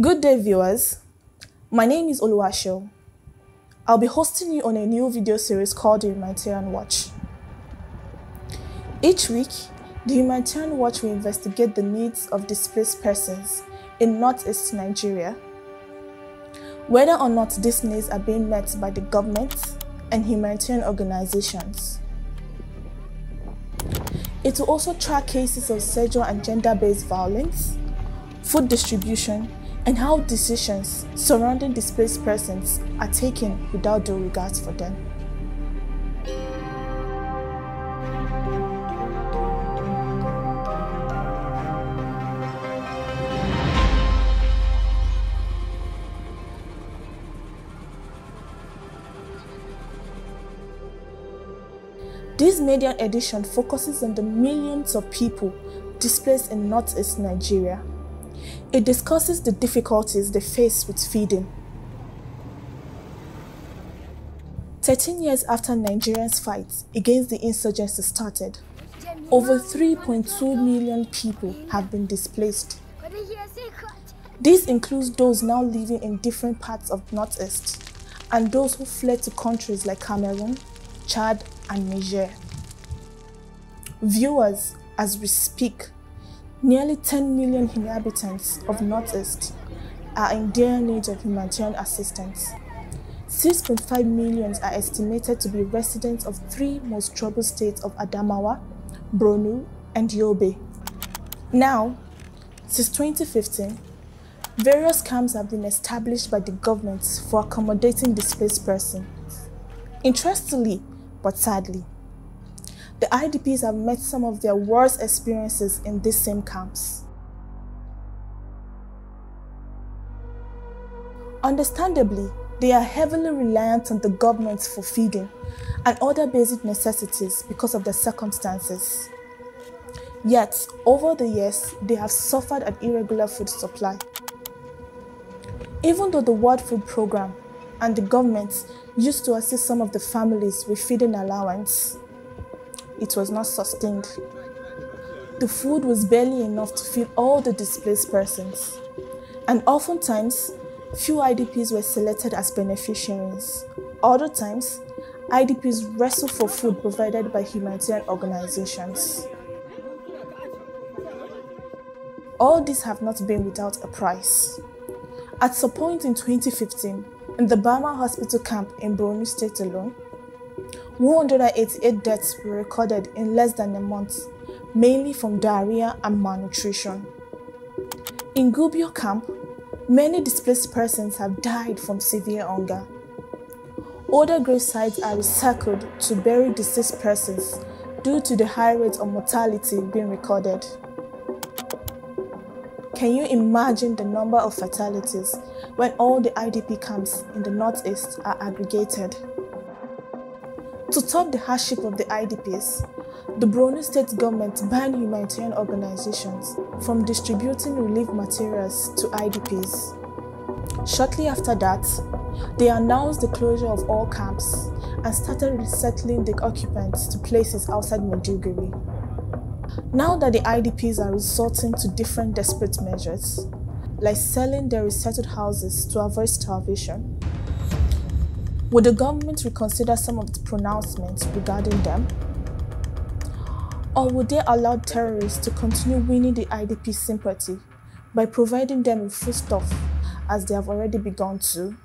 Good day, viewers. My name is Oluwasho. I'll be hosting you on a new video series called the Humanitarian Watch. Each week, the Humanitarian Watch will investigate the needs of displaced persons in northeast Nigeria, whether or not these needs are being met by the government and humanitarian organizations. It will also track cases of sexual and gender-based violence, food distribution, and how decisions surrounding displaced persons are taken without due regards for them. This maiden edition focuses on the millions of people displaced in northeast Nigeria. It discusses the difficulties they face with feeding. 13 years after Nigeria's fight against the insurgency started, over 3.2 million people have been displaced. This includes those now living in different parts of Northeast and those who fled to countries like Cameroon, Chad, and Niger. Viewers, as we speak, nearly 10 million inhabitants of Northeast are in dire need of humanitarian assistance. 6.5 million are estimated to be residents of three most troubled states of Adamawa, Borno, and Yobe. Now, since 2015, various camps have been established by the government for accommodating displaced persons. Interestingly, but sadly, the IDPs have met some of their worst experiences in these same camps. Understandably, they are heavily reliant on the government for feeding and other basic necessities because of their circumstances. Yet, over the years, they have suffered an irregular food supply. Even though the World Food Programme and the government used to assist some of the families with feeding allowance, it was not sustained. The food was barely enough to feed all the displaced persons, and oftentimes, few IDPs were selected as beneficiaries. Other times, IDPs wrestled for food provided by humanitarian organizations. All these have not been without a price. At some point in 2015, in the Bama Hospital camp in Borno State alone, 188 deaths were recorded in less than a month, mainly from diarrhea and malnutrition. In Gubbio camp, many displaced persons have died from severe hunger. Older grave sites are recycled to bury deceased persons due to the high rate of mortality being recorded. Can you imagine the number of fatalities when all the IDP camps in the Northeast are aggregated? To top the hardship of the IDPs, the Borno State government banned humanitarian organizations from distributing relief materials to IDPs. Shortly after that, they announced the closure of all camps and started resettling the occupants to places outside Maiduguri. Now that the IDPs are resorting to different desperate measures, like selling their resettled houses to avoid starvation, would the government reconsider some of the pronouncements regarding them? Or would they allow terrorists to continue winning the IDP sympathy by providing them with foodstuff as they have already begun to?